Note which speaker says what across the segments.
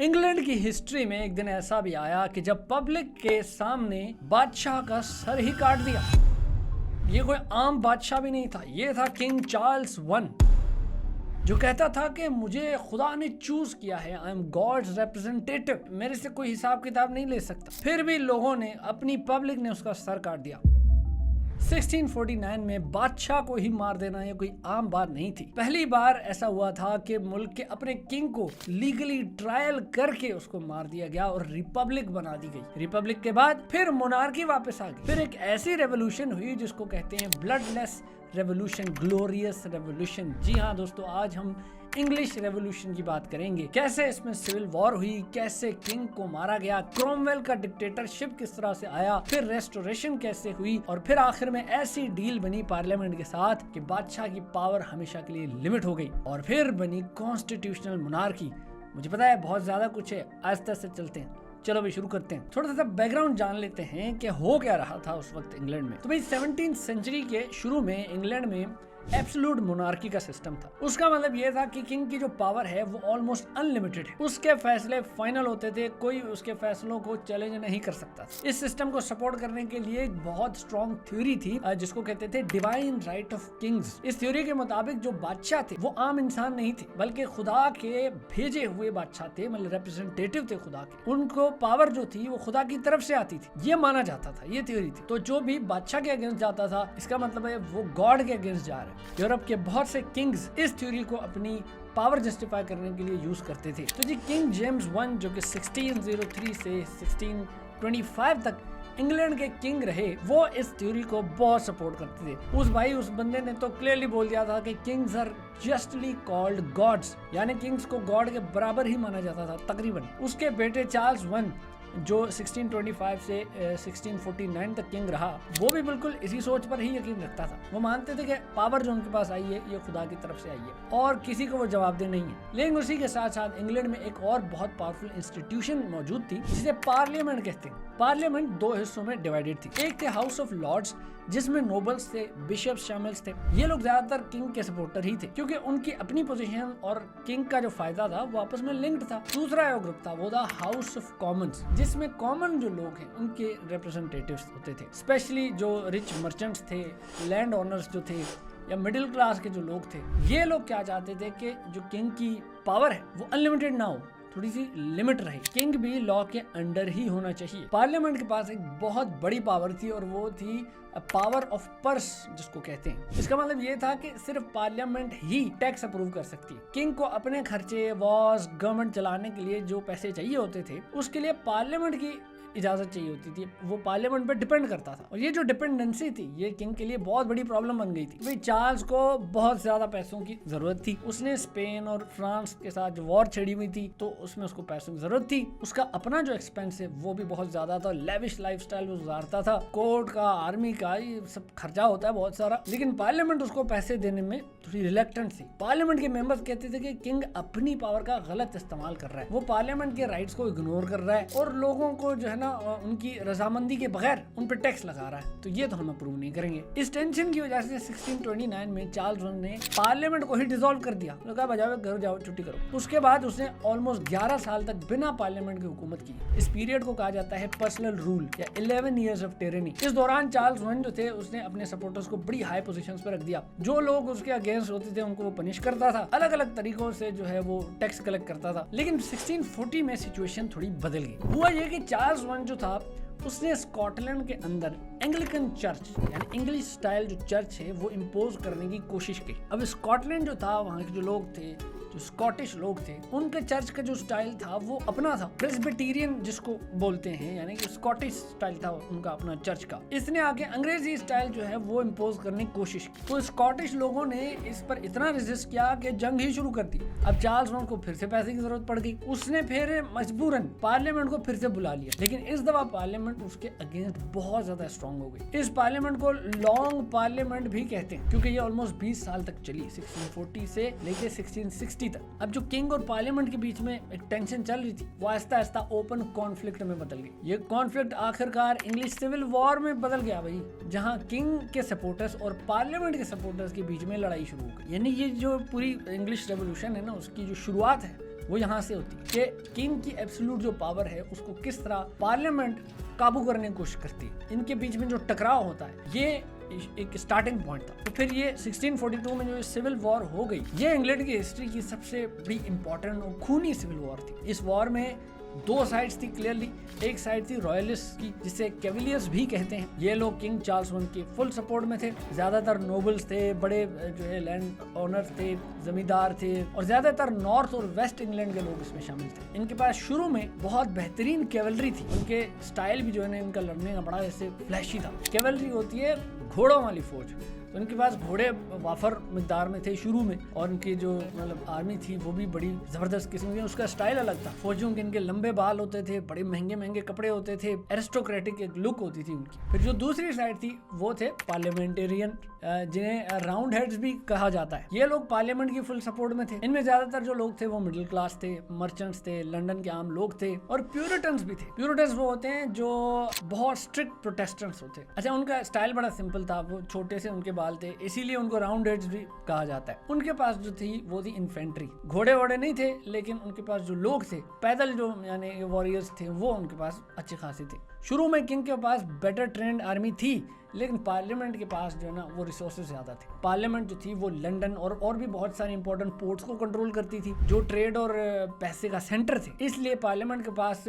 Speaker 1: England की history में एक दिन ऐसा भी आया कि जब पब्लिक के सामने बादशाह का सर ही काट दिया। ये कोई आम बादशाह भी नहीं था, ये था किंग चार्ल्स वन, जो कहता था कि मुझे खुदा ने चूज किया है, आई एम गॉड्स रिप्रेजेंटेटिव, मेरे से कोई हिसाब किताब नहीं ले सकता। फिर भी लोगों ने, अपनी पब्लिक ने उसका सर काट दिया। 1649 में बादशाह को ही मार देना ये कोई आम बात नहीं थी। पहली बार ऐसा हुआ था कि मुल्क के अपने किंग को लीगली ट्रायल करके उसको मार दिया गया और रिपब्लिक बना दी गई। रिपब्लिक के बाद फिर मोनार्की वापस आ गई। फिर एक ऐसी रेवोल्यूशन हुई जिसको कहते हैं ब्लडलेस रेवोल्यूशन, ग्लोरियस रेवोल्यूशन। जी हाँ दोस्तों, आज हम इंग्लिश रेवोल्यूशन की बात करेंगे। कैसे इसमें सिविल वॉर हुई, कैसे किंग को मारा गया, क्रोमवेल का डिक्टेटरशिप किस तरह से आया, फिर रेस्टोरेशन कैसे हुई और फिर आखिर में ऐसी डील बनी पार्लियामेंट के साथ कि बादशाह की पावर हमेशा के लिए लिमिट हो गई और फिर बनी कॉन्स्टिट्यूशनल मोनार्की। मुझे पता है बहुत ज्यादा कुछ है, आस्ते आस्ते चलते हैं। चलो भाई शुरू करते हैं। थोड़ा सा बैकग्राउंड जान लेते हैं कि हो क्या रहा था उस वक्त इंग्लैंड में। तो भाई 17th सेंचुरी के शुरू में इंग्लैंड में एब्सोल्यूट मोनार्की का सिस्टम था। उसका मतलब ये था कि किंग की जो पावर है वो ऑलमोस्ट अनलिमिटेड है। उसके फैसले फाइनल होते थे, कोई उसके फैसलों को चैलेंज नहीं कर सकता। इस सिस्टम को सपोर्ट करने के लिए एक बहुत स्ट्रॉन्ग थ्योरी थी जिसको कहते थे डिवाइन राइट ऑफ किंग्स। इस थ्योरी के मुताबिक जो बादशाह थे वो आम इंसान नहीं थे, बल्कि खुदा के भेजे हुए बादशाह थे, मतलब रिप्रेजेंटेटिव थे खुदा के। उनको पावर जो थी वो खुदा की तरफ से आती थी, ये माना जाता था, ये थ्योरी थी। तो जो भी बादशाह के अगेंस्ट जाता था, इसका मतलब है वो गॉड के अगेंस्ट जा रहे हैं। यूरोप के बहुत से किंग्स इस थ्योरी को अपनी पावर जस्टिफाई करने के लिए यूज करते थे। तो जी किंग जेम्स वन, जो कि 1603 से 1625 तक इंग्लैंड के किंग रहे, वो इस थ्योरी को बहुत सपोर्ट करते थे। उस बंदे ने तो क्लियरली बोल दिया था कि kings are justly called gods, यानी किंग्स को गॉड के बराबर ही माना जाता था तकरीबन। उसके बेटे चार्ल्स वन, जो 1625 से 1649 तक किंग रहा, वो भी बिल्कुल इसी सोच पर ही यकीन रखता था। वो मानते थे कि पावर जो उनके पास आई है ये खुदा की तरफ से आई है और किसी को वो जवाबदेह नहीं है। लेकिन उसी के साथ साथ इंग्लैंड में एक और बहुत पावरफुल इंस्टीट्यूशन मौजूद थी जिसे पार्लियामेंट कहते हैं। पार्लियामेंट दो हिस्सों में डिवाइडेड थी। एक थे हाउस ऑफ लॉर्ड्स, जिसमें नोबल्स थे, बिशप्स शामिल थे। ये लोग ज्यादातर किंग के सपोर्टर ही थे क्योंकि उनकी अपनी पोजीशन और किंग का जो फायदा था वो आपस में लिंक्ड था। दूसरा जो ग्रुप था वो था हाउस ऑफ कॉमन्स, जिसमें कॉमन जो लोग हैं उनके रिप्रेजेंटेटिव्स होते थे। स्पेशली जो रिच मर्चेंट्स थे, लैंड ओनर्स जो थे, या मिडिल क्लास के जो लोग थे। ये लोग क्या चाहते थे कि जो किंग की पावर है वो अनलिमिटेड ना हो, थोड़ी सी लिमिट रहे। किंग भी लॉ के अंडर ही होना चाहिए। पार्लियामेंट के पास एक बहुत बड़ी पावर थी और वो थी पावर ऑफ पर्स, जिसको कहते हैं। इसका मतलब ये था कि सिर्फ पार्लियामेंट ही टैक्स अप्रूव कर सकती है। किंग को अपने खर्चे, वॉर्स, गवर्नमेंट चलाने के लिए जो पैसे चाहिए होते थे उसके लिए पार्लियामेंट की इजाजत चाहिए होती थी। वो पार्लियामेंट पे डिपेंड करता था और ये जो डिपेंडेंसी थी ये किंग के लिए बहुत बड़ी प्रॉब्लम बन गई थी। भाई चार्ल्स को बहुत ज्यादा पैसों की जरूरत थी। उसने स्पेन और फ्रांस के साथ जो वॉर छिड़ी हुई थी तो उसमें उसको पैसों की जरूरत थी। उसका अपना जो एक्सपेंस है वो भी बहुत ज्यादा था, लेविश लाइफस्टाइल वो गुजारता था। कोर्ट का, आर्मी का, ये सब खर्चा होता है बहुत सारा। लेकिन पार्लियामेंट उसको पैसे देने में थोड़ी रिलेक्टेंट थी। पार्लियामेंट के मेंबर्स कहते थे कि किंग अपनी पावर का गलत इस्तेमाल कर रहा है, वो पार्लियामेंट के राइट्स को इग्नोर कर रहा है और लोगों को जो है ना उनकी रजामंदी के बगैर उन पर टैक्स लगा रहा है। तो ये तो हम अप्रूव नहीं करेंगे। इस टेंशन की वजह से 1629 में चार्ल्स वन ने पार्लियामेंट को ही डिसॉल्व कर दिया। कहा बजाओ घर जाओ, छुट्टी करो। उसके बाद उसने ऑलमोस्ट 11 साल तक बिना पार्लियामेंट की हुकूमत की। इस पीरियड को कहा जाता है पर्सनल रूल या 11 ईयर्स ऑफ टिरेनी। इस दौरान चार्ल्स वन जो थे उसने अपने सपोर्टर्स को बड़ी हाई पोजीशंस पर रख दिया। जो लोग उसके अगेंस्ट होते थे उनको वो पनिश करता था, अलग अलग तरीकों से जो है वो टैक्स कलेक्ट करता था। लेकिन 1640 में सिचुएशन थोड़ी बदल गई। हुआ ये कि चार्ल्स वन जो था उसने स्कॉटलैंड के अंदर एंग्लिकन चर्च यानी इंग्लिश स्टाइल जो चर्च है वो इम्पोज करने की कोशिश की। अब स्कॉटलैंड जो था, वहाँ के जो लोग थे, जो स्कॉटिश लोग थे, उनके चर्च का जो स्टाइल था वो अपना था, प्रेस्बिटेरियन जिसको बोलते हैं, यानी कि स्कॉटिश स्टाइल था उनका अपना चर्च का। इसने आगे अंग्रेजी स्टाइल जो है वो इम्पोज करने की कोशिश की। तो स्कॉटिश लोगों ने इस पर इतना रेजिस्ट किया कि जंग ही शुरू कर दी। अब चार्ल्स वन को फिर से पैसे की जरूरत पड़ गई। उसने फिर मजबूरन पार्लियामेंट को फिर से बुला लिया, लेकिन इस दफा पार्लियामेंट उसके अगेंस्ट बहुत ज्यादा स्ट्रॉन्ग हो गई। इस पार्लियामेंट को लॉन्ग पार्लियामेंट भी कहते हैं क्योंकि ये ऑलमोस्ट 20 साल तक चली, 1640 से लेके 1660 तक। अब जो किंग और पार्लियामेंट के बीच में एक टेंशन चल रही थी वो आहिस्ता आहिस्ता ओपन कॉन्फ्लिक्ट में बदल गई। ये कॉन्फ्लिक्ट आखिरकार इंग्लिश सिविल वॉर में बदल गया भाई, जहां किंग के सपोर्टर्स और पार्लियामेंट के सपोर्टर्स के बीच में लड़ाई शुरू हो गई। यानी ये जो पूरी इंग्लिश रेवोल्यूशन है ना, उसकी जो शुरुआत है वो यहाँ से होती है कि किंग की एब्सोल्यूट जो पावर है उसको किस तरह पार्लियामेंट काबू करने की कोशिश करती है। इनके बीच में जो टकराव होता है ये एक स्टार्टिंग पॉइंट था। तो फिर ये 1642 में जो सिविल वॉर हो गई, ये इंग्लैंड की हिस्ट्री की सबसे बड़ी इंपॉर्टेंट और खूनी सिविल वॉर थी। इस वॉर में दो साइड्स थी क्लियरली। एक साइड थी रॉयलिस्ट की, जिसे कैविलियर्स भी कहते हैं। ये लोग किंग चार्ल्स वन के फुल सपोर्ट में थे। ज्यादातर नोबल्स थे, बड़े जो है लैंड ओनर्स थे, जमींदार थे, और ज्यादातर नॉर्थ और वेस्ट इंग्लैंड के लोग इसमें शामिल थे। इनके पास शुरू में बहुत बेहतरीन कैवलरी थी। उनके स्टाइल भी जो है ना, इनका लड़ने का बड़ा ऐसे फ्लैशी था। कैवलरी होती है घोड़ों वाली फौज, तो इनके पास घोड़े वाफर मिकदार में थे शुरू में, और इनकी जो मतलब आर्मी थी वो भी बड़ी जबरदस्त किस्म की। उसका स्टाइल अलग था। फौजियों के इनके लंबे बाल होते थे, बड़े महंगे महंगे कपड़े होते थे, एरिस्टोक्रेटिक एक लुक होती थी उनकी। फिर जो दूसरी साइड थी वो थे पार्लियामेंटेरियन, जिन्हें राउंड हेड्स भी कहा जाता है। ये लोग पार्लियामेंट की फुल सपोर्ट में थे। इनमें ज्यादातर जो लोग थे वो मिडिल क्लास थे, मर्चेंट्स थे, लंदन के आम लोग थे, और प्यूरिटन्स भी थे। प्यूरिटन्स वो होते हैं जो बहुत स्ट्रिक्ट प्रोटेस्टेंट्स होते हैं। अच्छा, उनका स्टाइल बड़ा सिंपल था। वो छोटे से उनके बाल थे, इसीलिए उनको राउंड हेड्स भी कहा जाता है। उनके पास जो थी वो थी इन्फेंट्री। घोड़े वोड़े नहीं थे, लेकिन उनके पास जो लोग थे, पैदल जो यानी वॉरियर्स थे, वो उनके पास अच्छे खासे थे। शुरू में किंग के पास बेटर ट्रेंड आर्मी थी, लेकिन पार्लियामेंट के पास जो है ना वो रिसोर्सेज ज्यादा थे। पार्लियामेंट जो थी वो लंदन और भी बहुत सारे इंपॉर्टेंट पोर्ट्स को कंट्रोल करती थी, जो ट्रेड और पैसे का सेंटर थे। इसलिए पार्लियामेंट के पास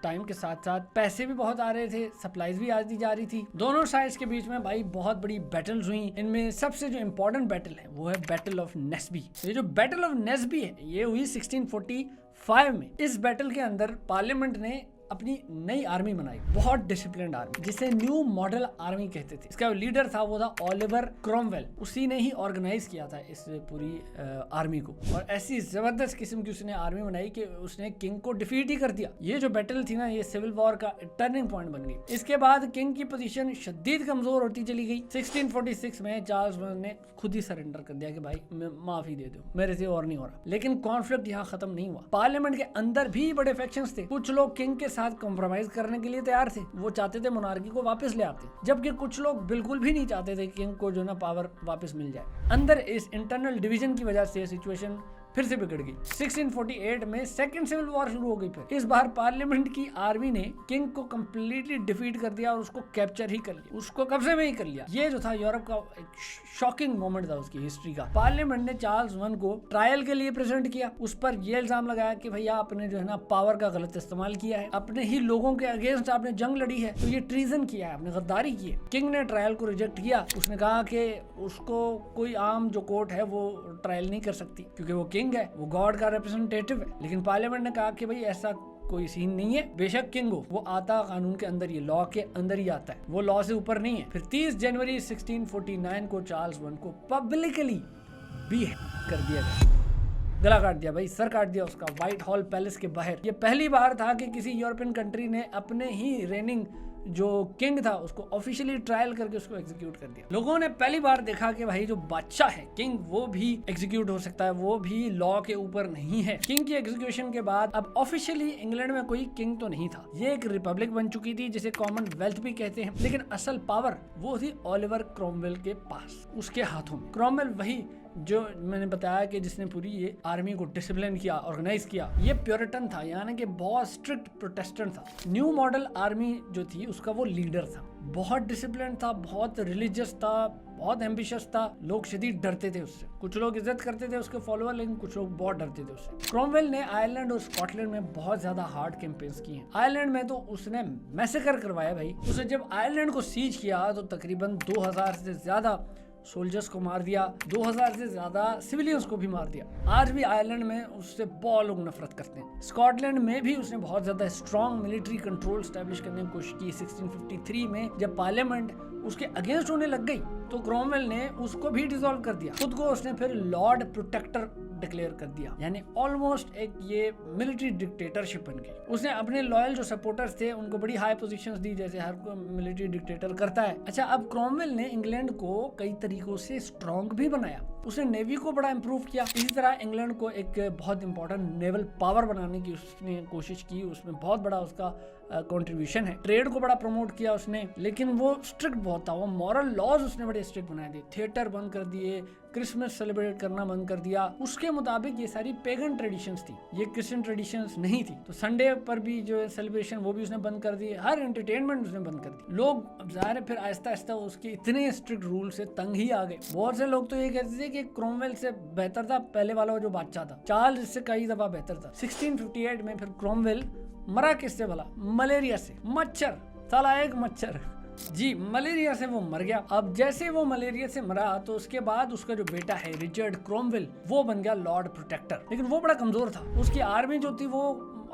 Speaker 1: टाइम के साथ साथ पैसे भी बहुत आ रहे थे, सप्लाईज भी आती जा रही थी। दोनों साइड्स के बीच में भाई बहुत बड़ी बैटल्स हुई। इनमें सबसे जो इंपॉर्टेंट बैटल है वो है बैटल ऑफ नेस्बी। ये जो बैटल ऑफ नेस्बी है ये हुई 1645 में। इस बैटल के अंदर पार्लियामेंट ने अपनी नई आर्मी बनाई, बहुत डिसिप्लिन्ड आर्मी, जिसे न्यू मॉडल आर्मी कहते थे। इसका लीडर था वो था ओलिवर क्रॉमवेल। उसी ने ही ऑर्गेनाइज किया था इस पूरी आर्मी को, और ऐसी जबरदस्त किस्म की उसने आर्मी बनाई कि उसने किंग को डिफीट ही कर दिया। ये जो बैटल थी ना, ये सिविल वॉर का टर्निंग पॉइंट बन गई। इसके बाद किंग की पोजीशन शदीद कमजोर होती चली गई। 1646 में चार्ल्स वन ने खुद ही सरेंडर कर दिया कि भाई माफी दे दो, मेरे से और नहीं हो रहा। लेकिन कॉन्फ्लिक्ट यहाँ खत्म नहीं हुआ। पार्लियामेंट के अंदर भी बड़े फैक्शंस थे। कुछ लोग किंग के साथ कॉम्प्रोमाइज करने के लिए तैयार थे, वो चाहते थे मोनार्की को वापस ले आते, जबकि कुछ लोग बिल्कुल भी नहीं चाहते थे किंग को जो ना पावर वापस मिल जाए। अंदर इस इंटरनल डिवीजन की वजह से सिचुएशन फिर से बिगड़ गई। 1648 में सेकंड सिविल वॉर शुरू हो गई। फिर इस बार पार्लियामेंट की आर्मी ने किंग को कंप्लीटली डिफीट कर दिया और उसको कैप्चर ही कर लिया, उसको कब्जे में ही कर लिया। ये जो था यूरोप का एक शॉकिंग मोमेंट था उसकी हिस्ट्री का। पार्लियामेंट ने चार्ल्स वन को ट्रायल के लिए प्रेजेंट किया। उस पर यह इल्जाम लगाया कि भैया आपने जो है ना पावर का गलत इस्तेमाल किया है, अपने ही लोगों के अगेंस्ट आपने जंग लड़ी है, तो ये ट्रीजन किया है, आपने गद्दारी की है। किंग ने ट्रायल को रिजेक्ट किया। उसने कहा कि उसको कोई आम जो कोर्ट है वो ट्रायल नहीं कर सकती, क्योंकि वो किंग है, वो गॉड का रिप्रेजेंटेटिव है। लेकिन पार्लियामेंट ने कहा कि भाई ऐसा कोई सीन नहीं है, बेशक किंग हो, वो आता कानून के अंदर, ये लॉ के अंदर ही आता है, वो लॉ से ऊपर नहीं है। फिर 30 जनवरी 1649 को चार्ल्स वन को पब्लिकली भी कर दिया गया, गला काट दिया भाई, सर काट दिया उसका व्हाइट हॉल पैलेस के बाहर। ये पहली बार था कि किसी यूरोपियन कंट्री ने अपने ही रेनिंग जो किंग था उसको ऑफिशियली ट्रायल करके उसको एग्जीक्यूट कर दिया। लोगों ने पहली बार देखा कि भाई जो बादशाह है किंग, वो भी एग्जीक्यूट हो सकता है, वो भी लॉ के ऊपर नहीं है। किंग की एग्जीक्यूशन के बाद अब ऑफिशियली इंग्लैंड में कोई किंग तो नहीं था, ये एक रिपब्लिक बन चुकी थी जिसे कॉमनवेल्थ भी कहते हैं। लेकिन असल पावर वो थी ओलिवर क्रॉमवेल के पास, उसके हाथों में। क्रॉमवेल वही जो मैंने बताया कि जिसने पूरी ये आर्मी को डिसिप्लिन किया, ऑर्गेनाइज किया। ये प्योरिटन था, यानी कि बहुत स्ट्रिक्ट प्रोटेस्टेंट था। न्यू मॉडल आर्मी जो थी उसका वो लीडर था, बहुत डिसिप्लिन था, बहुत रिलीजियस था, बहुत एम्बिशियस था। लोग शदीद डरते थे उससे। कुछ लोग इज्जत करते थे उसके फॉलोअर, लेकिन कुछ लोग बहुत डरते थे उससे। क्रॉमवेल ने आयरलैंड और स्कॉटलैंड में बहुत ज्यादा हार्ड कैंपेन्स किए हैं। आयरलैंड में तो उसने मैसेकर करवाया भाई। उसने जब आयरलैंड को सीज किया तो तकरीबन 2000 से ज्यादा सोल्जर्स को मार दिया, 2000 से ज्यादा सिविलियंस को भी मार दिया। आज भी आयरलैंड में उससे बहुत लोग नफरत करते हैं। स्कॉटलैंड में भी उसने बहुत ज्यादा स्ट्रॉन्ग मिलिट्री कंट्रोल स्टैब्लिश करने की कोशिश की। 1653 में जब पार्लियामेंट उसके अगेंस्ट होने लग गई तो क्रॉमवेल ने उसको भी डिसॉल्व कर दिया। खुद को उसने फिर लॉर्ड प्रोटेक्टर डिक्लेयर कर दिया, यानी ऑलमोस्ट एक ये मिलिट्री डिक्टेटरशिप बन गई। उसने अपने लॉयल जो सपोर्टर्स थे उनको बड़ी हाई पोजीशंस दी, जैसे हर कोई मिलिट्री डिक्टेटर करता है। अच्छा, अब क्रॉमवेल ने इंग्लैंड को कई तरीकों से स्ट्रॉन्ग भी बनाया। उसने नेवी को बड़ा इंप्रूव किया। इसी तरह इंग्लैंड को एक बहुत इंपॉर्टेंट नेवल पावर बनाने की उसने कोशिश की, उसमें बहुत बड़ा उसका कंट्रीब्यूशन है। ट्रेड को बड़ा प्रमोट किया उसने, लेकिन वो स्ट्रिक्ट बहुत था, वो मॉरल लॉज उसने बड़े स्ट्रिक्ट बना दिए, थिएटर बंद कर दिए, क्रिसमस सेलिब्रेट करना बंद कर दिया। उसके मुताबिक ये सारी पेगन ट्रेडिशंस थी, ये क्रिश्चियन ट्रेडिशंस नहीं थी। तो संडे पर भी जो है सेलिब्रेशन वो भी उसने बंद कर दिए, हर एंटरटेनमेंट उसने बंद कर दी। लोग अब ज़ाहिर है फिर आहिस्ता आहिस्ता उसके इतने स्ट्रिक्ट रूल से तंग ही आ गए। बहुत से लोग तो ये कहते थे कि क्रोमवेल से बेहतर था पहले वाला जो बादशाह था, चार्ल्स इससे कई दफा बेहतर था। 1658 में फिर क्रोमवेल मरा किससे भला? मलेरिया से। मच्छर, साला एक मच्छर जी, मलेरिया से वो मर गया। अब जैसे वो मलेरिया से मरा तो उसके बाद उसका जो बेटा है रिचर्ड क्रोमवेल, वो बन गया लॉर्ड प्रोटेक्टर। लेकिन वो बड़ा कमजोर था, उसकी आर्मी जो थी वो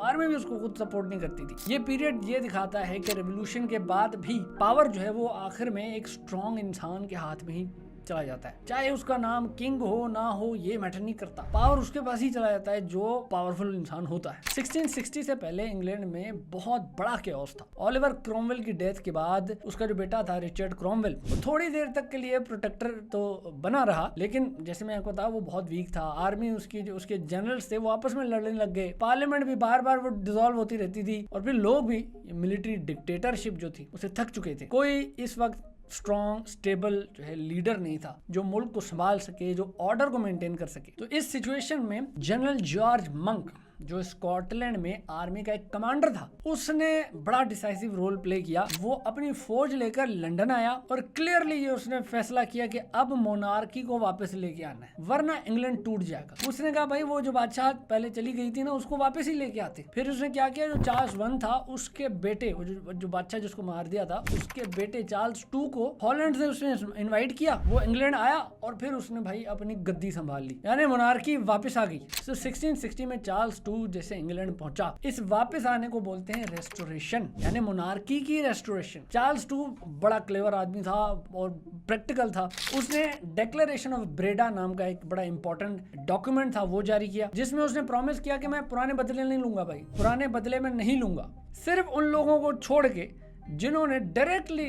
Speaker 1: आर्मी भी उसको खुद सपोर्ट नहीं करती थी। ये पीरियड ये दिखाता है कि रेवोल्यूशन के बाद भी पावर जो है वो आखिर में एक स्ट्रॉन्ग इंसान के हाथ में ही चला जाता है। चाहे उसका नाम किंग हो ना हो ये मैटर नहीं करता, पावर उसके पास ही चला जाता है जो पावरफुल इंसान होता है। 1660 से पहले इंग्लैंड में बहुत बड़ा केओस था। ओलिवर क्रोमवेल की डेथ के बाद उसका जो बेटा था रिचर्ड क्रोमवेल, थोड़ी देर तक के लिए प्रोटेक्टर तो बना रहा, लेकिन जैसे मैं आपको बताया वो बहुत वीक था। आर्मी उसकी जो उसके जनरल्स थे वो आपस में लड़ने लग गए, पार्लियामेंट भी बार बार वो डिसॉल्व होती रहती थी, और फिर लोग भी मिलिट्री डिक्टेटरशिप जो थी उसे थक चुके थे। कोई इस वक्त स्ट्रॉन्ग स्टेबल जो है लीडर नहीं था जो मुल्क को संभाल सके, जो ऑर्डर को मेंटेन कर सके। तो इस सिचुएशन में जनरल जॉर्ज मंक जो स्कॉटलैंड में आर्मी का एक कमांडर था, उसने बड़ा डिसाइसिव रोल प्ले किया। वो अपनी फौज लेकर लंदन आया और क्लियरली ये उसने फैसला किया कि अब मोनार्की को वापस लेके आना है वरना इंग्लैंड टूट जाएगा। उसने कहा भाई वो जो बादशाह पहले चली गई थी ना उसको वापस ही लेके आते। फिर उसने क्या किया, जो चार्ल्स वन था उसके बेटे, जो बादशाह जिसको मार दिया था उसके बेटे चार्ल्स टू को हॉलैंड से उसने इन्वाइट किया। वो इंग्लैंड आया और फिर उसने भाई अपनी गद्दी संभाल ली, यानी मोनार्की वापस आ गई। 1660 में चार्ल्स जैसे इंग्लैंड पहुंचा, इस वापस आने को बोलते हैं रेस्टोरेशन, यानी मोनार्की की रेस्टोरेशन। चार्ल्स टू बड़ा क्लेवर आदमी था और प्रैक्टिकल था। उसने डिक्लेरेशन ऑफ ब्रेडा नाम का एक बड़ा इंपॉर्टेंट डॉक्यूमेंट था वो जारी किया, जिसमें उसने प्रॉमिस किया कि मैं पुराने बदले नहीं लूंगा, भाई पुराने बदले में नहीं लूंगा, सिर्फ उन लोगों को छोड़ के जिन्होंने डायरेक्टली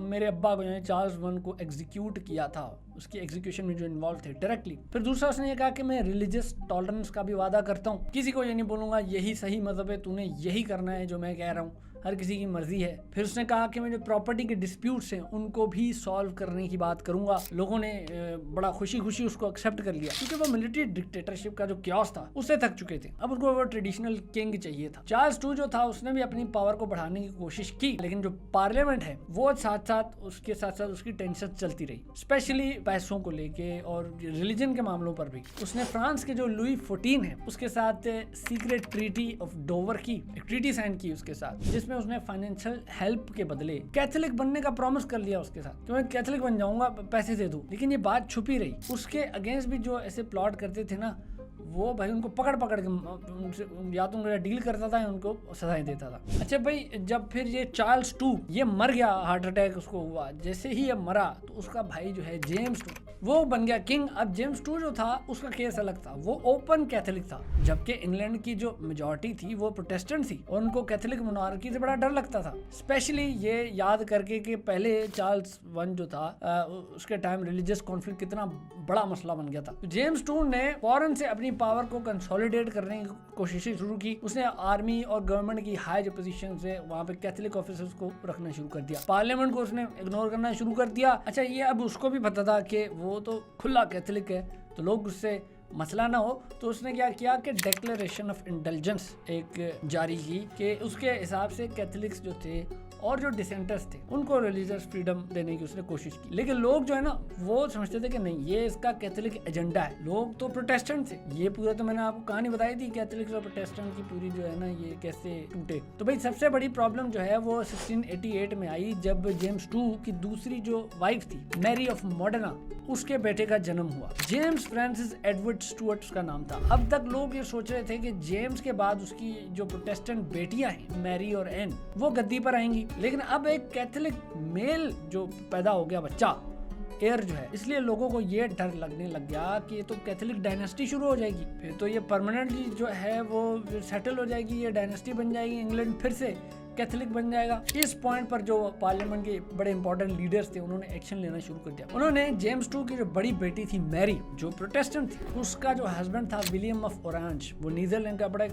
Speaker 1: मेरे अब्बा को यानी चार्ल्स वन को एग्जीक्यूट किया था, उसकी एग्जीक्यूशन में जो इन्वॉल्व थे डायरेक्टली। फिर दूसरा उसने ये कहा कि मैं रिलीजियस टॉलरेंस का भी वादा करता हूँ, किसी को ये नहीं बोलूंगा यही सही मजहब है, तूने यही करना है जो मैं कह रहा हूँ, हर किसी की मर्जी है। फिर उसने कहा कि मैं जो प्रॉपर्टी के डिस्प्यूट्स हैं उनको भी सॉल्व करने की बात करूंगा। लोगों ने बड़ा खुशी खुशी उसको एक्सेप्ट कर लिया, क्योंकि वो मिलिट्री डिक्टेटरशिप का जो क्योस था उससे थक चुके थे। अब उनको वो ट्रेडिशनल किंग चाहिए था। चार्ल्स टू जो था उसने भी अपनी पावर को बढ़ाने की कोशिश की, लेकिन जो पार्लियामेंट है वो साथ साथ उसकी टेंशन चलती रही, स्पेशली पैसों को लेके और रिलीजन के मामलों पर भी। उसने फ्रांस के जो लुई 14 है उसके साथ सीक्रेट ट्रीटी ऑफ डोवर की एक ट्रीटी साइन की उसके साथ, जिसमें उसने फाइनेंशियल हेल्प के बदले कैथोलिक बनने का प्रॉमिस कर लिया उसके साथ कि मैं कैथोलिक बन जाऊंगा, पैसे दे दूं। लेकिन ये बात छुपी रही। उसके अगेंस्ट भी जो ऐसे प्लॉट करते थे ना, वो भाई उनको पकड़ के उनसे या तो उनका डील करता था या उनको सजाएं देता था। अच्छा भाई, जब फिर ये चार्ल्स टू ये मर गया, हार्ट अटैक उसको हुआ, जैसे ही ये मरा तो उसका भाई जो है जेम्स टू वो बन गया किंग। अब जेम्स टू जो था उसका केस अलग था, वो ओपन कैथोलिक था, जबकि इंग्लैंड की जो मेजॉरिटी थी वो प्रोटेस्टेंट थी और उनको कैथोलिक मोनार्की से बड़ा डर लगता था। स्पेशली ये याद करके कि पहले चार्ल्स वन जो था उसके टाइम रिलीजियस कॉन्फ्लिक्ट कितना बड़ा मसला बन गया था। तो जेम्स टू ने फौरन से अपनी पावर को कंसोलिडेट करने की कोशिशें शुरू की। उसने आर्मी और गवर्नमेंट की हाई जो पोजीशन से वहाँ पे कैथोलिक ऑफिसर्स को रखना शुरू कर दिया, पार्लियामेंट को उसने इग्नोर करना शुरू कर दिया। अच्छा, ये अब उसको भी पता था कि वो तो खुला कैथोलिक है तो लोग उससे मसला ना हो, तो उसने क्या किया कि डिक्लेरेशन ऑफ इंटेलिजेंस एक जारी की कि उसके हिसाब से कैथोलिक्स जो थे और जो डिसेंटर्स थे उनको रिलीजियस फ्रीडम देने की उसने कोशिश की। लेकिन लोग जो है ना वो समझते थे कि नहीं ये इसका कैथोलिक एजेंडा है। लोग तो प्रोटेस्टेंट थे, ये पूरा तो मैंने आपको कहानी बताई थी कैथोलिक्स और प्रोटेस्टेंट की पूरी जो है ना ये कैसे टूटे। तो भाई सबसे बड़ी प्रॉब्लम जो है वो 1688 में आई जब जेम्स टू की दूसरी जो वाइफ थी मैरी ऑफ मॉडर्ना, उसके बेटे का जन्म हुआ। जेम्स फ्रांसिस एडवर्ड स्टुअर्ट उसका नाम था। अब तक लोग ये सोच रहे थे कि जेम्स के बाद उसकी जो प्रोटेस्टेंट बेटियां हैं मैरी और एन वो गद्दी पर आएंगी, लेकिन अब एक कैथोलिक मेल जो पैदा हो गया बच्चा एयर जो है, इसलिए लोगों को ये डर लगने लग गया कि ये तो कैथोलिक डायनेस्टी शुरू हो जाएगी, फिर तो ये परमानेंटली जो है वो सेटल हो जाएगी, ये डायनेस्टी बन जाएगी, इंग्लैंड फिर से कैथोलिक बन जाएगा। इस पॉइंट पर जो पार्लियामेंट के बड़े इंपॉर्टेंट लीडर्स थे उन्होंने एक्शन लेना शुरू कर दिया। उन्होंने जेम्स II की जो बड़ी बेटी थी मैरी, जो प्रोटेस्टेंट थी, उसका जो हस्बैंड था विलियम ऑफ ओरेंज, वो नीदरलैंड का बड़ा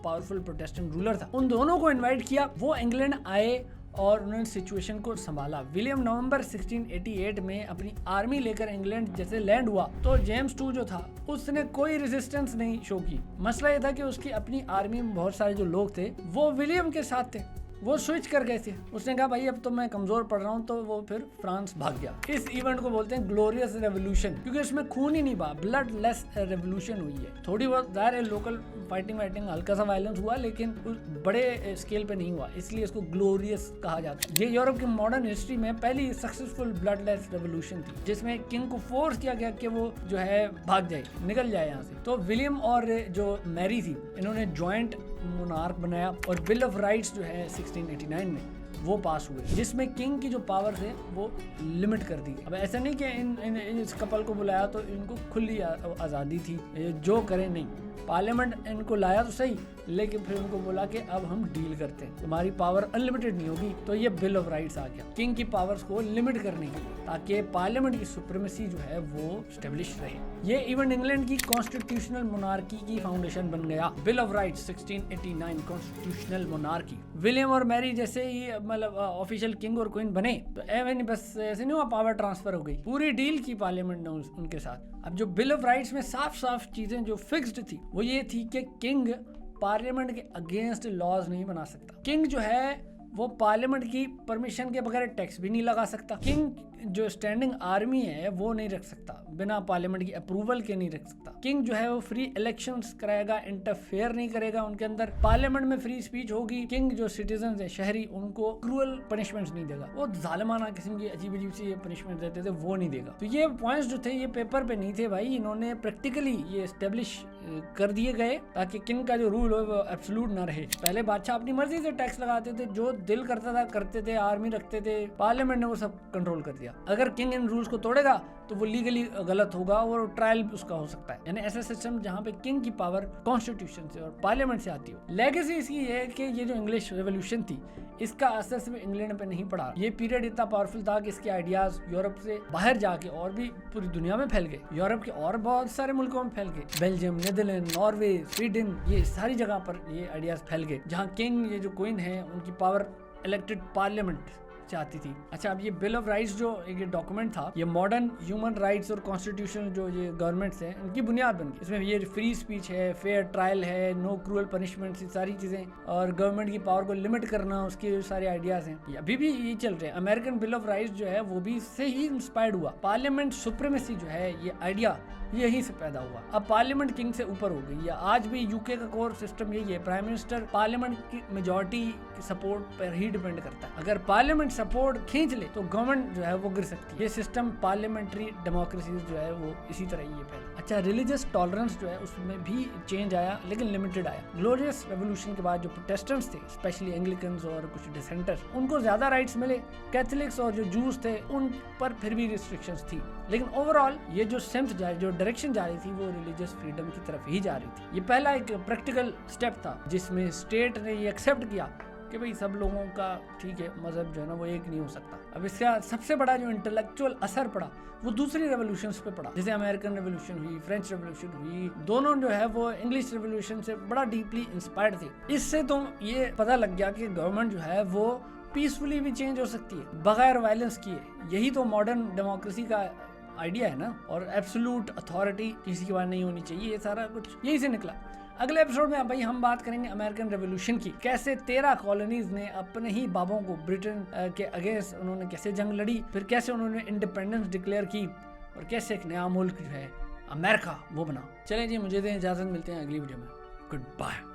Speaker 1: पावरफुल प्रोटेस्टेंट रूलर था, उन दोनों को इन्वाइट किया। वो इंग्लैंड आए और उन्होंने सिचुएशन को संभाला। विलियम नवंबर 1688 में अपनी आर्मी लेकर इंग्लैंड जैसे लैंड हुआ तो जेम्स II जो था उसने कोई रेजिस्टेंस नहीं शो की। मसला ये था कि उसकी अपनी आर्मी में बहुत सारे जो लोग थे वो विलियम के साथ थे, वो स्विच कर गए थे। उसने कहा भाई अब तो मैं कमजोर पड़ रहा हूँ, तो वो फिर फ्रांस भाग गया। इस इवेंट को बोलते हैं ग्लोरियस रेवोल्यूशन, क्योंकि इसमें खून ही नहीं बहा, ब्लड लेस रेवोल्यूशन हुई है। थोड़ी बहुत ज़ाहिर है लोकल फाइटिंग हल्का सा वायलेंस हुआ, लेकिन बड़े स्केल पे नहीं हुआ, इसलिए इसको ग्लोरियस कहा जाता है। ये यूरोप की मॉडर्न हिस्ट्री में पहली सक्सेसफुल ब्लड लेस रेवोल्यूशन थी, जिसमें किंग को फोर्स किया गया कि वो जो है भाग जाए, निकल जाए यहाँ से। तो विलियम और जो मैरी थी इन्होंने ज्वाइंट मोनार्क बनाया और बिल ऑफ राइट्स जो है 1689 में वो पास हुए, जिसमें किंग की जो पावर थे वो लिमिट कर दी। अब ऐसा नहीं कि इस कपल को बुलाया तो इनको खुली आज़ादी थी, जो करें नहीं। पार्लियामेंट इनको लाया तो सही, लेकिन फिर उनको बोला कि अब हम डील करते हैं, तुम्हारी पावर अनलिमिटेड नहीं होगी। तो ये बिल ऑफ राइट्स आ गया किंग की पावर्स को लिमिट करने के लिए, ताकि पार्लियामेंट की सुप्रीमेसी जो है वो स्टेब्लिश रहे। ये इवेंट इंग्लैंड की कॉन्स्टिट्यूशनल मोनार्की की फाउंडेशन बन गया। Bill of rights 1689 constitutional monarchy. William और मैरी जैसे ही मतलब ऑफिशियल किंग और क्वीन बने तो बस ऐसे नहीं हुआ, पावर ट्रांसफर हो गई, पूरी डील की पार्लियामेंट ने उनके साथ। अब जो बिल ऑफ राइट्स में साफ साफ चीजें जो फिक्स्ड थी वो ये थी कि किंग पार्लियामेंट के अगेंस्ट लॉज नहीं बना सकता। किंग जो है वो पार्लियामेंट की परमिशन के बगैर टैक्स भी नहीं लगा सकता। किंग जो स्टैंडिंग आर्मी है वो नहीं रख सकता, बिना पार्लियामेंट की अप्रूवल के नहीं रख सकता। किंग जो है वो फ्री इलेक्शंस कराएगा, इंटरफेयर नहीं करेगा उनके अंदर। पार्लियामेंट में फ्री स्पीच होगी। किंग जो सिटीजन है शहरी, उनको क्रूअल पनिशमेंट्स नहीं देगा, वो जालिमाना किस्म की अजीब अजीब सी पनिशमेंट देते थे वो नहीं देगा। तो ये पॉइंट्स जो थे ये पेपर पे नहीं थे भाई, इन्होंने प्रैक्टिकली ये एस्टेब्लिश कर दिए गए ताकि किंग का जो रूल हो वो एब्सोल्यूट ना रहे। पहले बादशाह अपनी मर्जी से टैक्स लगाते थे, जो दिल करता था करते थे, आर्मी रखते थे, पार्लियामेंट ने वो सब कंट्रोल कर दिया। अगर किंग इन रूल्स को तोड़ेगा तो वो लीगली गलत होगा और ट्रायल उसका हो सकता है। यानी ऐसा सिस्टम जहाँ पे किंग की पावर कॉन्स्टिट्यूशन से और पार्लियामेंट से आती हो। लेगेसी इसकी ये है कि ये जो इंग्लिश रेवोल्यूशन थी इसका असर सिर्फ इंग्लैंड पे नहीं पड़ा। ये पीरियड इतना पावरफुल था कि इसके आइडियाज यूरोप से बाहर जाके और भी पूरी दुनिया में फैल गए। यूरोप के और बहुत सारे मुल्कों में फैल गए, बेल्जियम, नीदरलैंड, नॉर्वे, स्वीडन, ये सारी जगह पर ये आइडियाज फैल गए, जहाँ किंग ये जो क्वीन है उनकी पावर इलेक्टेड पार्लियामेंट चाहती थी। अच्छा, अब ये बिल ऑफ राइट्स जो एक डॉक्यूमेंट था, ये मॉडर्न ह्यूमन राइट्स और कॉन्स्टिट्यूशन जो ये गवर्नमेंट्स हैं उनकी बुनियाद बन गई। इसमें ये फ्री स्पीच है, फेयर ट्रायल है, नो क्रूअल पनिशमेंट, सारी चीजें, और गवर्नमेंट की पावर को लिमिट करना, उसके सारे आइडियाज हैं। ये अभी भी ये चल रहे हैं। अमेरिकन बिल ऑफ राइट्स जो है वो भी इससे ही इंस्पायर्ड हुआ। पार्लियामेंट सुप्रीमेसी जो है ये आइडिया यही से पैदा हुआ। अब पार्लियामेंट किंग से ऊपर हो गई है। आज भी यूके का कोर सिस्टम यही है, प्राइम मिनिस्टर पार्लियामेंट की मेजॉरिटी की सपोर्ट पर ही डिपेंड करता है। अगर पार्लियामेंट सपोर्ट खींच ले तो गवर्नमेंट जो है वो गिर सकती है। ये सिस्टम पार्लियामेंट्री डेमोक्रेसी जो है वो इसी तरह ही है पहले। अच्छा, रिलीजियस टॉलरेंस जो है उसमें भी चेंज आया, लेकिन लिमिटेड आया। ग्लोरियस रेवोल्यूशन के बाद जो प्रोटेस्टेंट्स थे, स्पेशली एंग्लिकन्स और कुछ डिसेंटर्स, उनको ज्यादा राइट्स मिले। कैथोलिक्स और जो जूस थे उन पर फिर भी रिस्ट्रिक्शंस थी, लेकिन ओवरऑल ये जो सेंथ जो डायरेक्शन जा रही थी वो रिलीजियस फ्रीडम की तरफ ही जा रही थी। ये पहला एक प्रैक्टिकल स्टेप था जिसमें स्टेट ने ये एक्सेप्ट किया कि भाई सब लोगों का ठीक है, मजहब जो है ना वो एक नहीं हो सकता। अब इसका सबसे बड़ा जो इंटेलेक्चुअल असर पड़ा वो दूसरी रेवोल्यूशंस पे पड़ा, जैसे अमेरिकन रेवोल्यूशन हुई, फ्रेंच रेवोल्यूशन हुई। दोनों जो है वो इंग्लिश रेवोल्यूशन से बड़ा डीपली इंस्पायर्ड थे। इससे तो ये पता लग गया कि गवर्नमेंट जो है वो पीसफुली भी चेंज हो सकती है बगैर वायलेंस किए। यही तो मॉडर्न डेमोक्रेसी का आइडिया है ना, और एब्सोल्यूट अथॉरिटी किसी के पास नहीं होनी चाहिए। ये सारा कुछ यही से निकला। अगले एपिसोड में भाई हम बात करेंगे अमेरिकन रेवोल्यूशन की, कैसे 13 कॉलोनीज ने अपने ही बाबों को ब्रिटेन के अगेंस्ट उन्होंने कैसे जंग लड़ी, फिर कैसे उन्होंने इंडिपेंडेंस डिक्लेयर की और कैसे एक नया मुल्क जो है अमेरिका वो बना। चलें जी, मुझे दें इजाजत, मिलते हैं अगली वीडियो में। Good bye.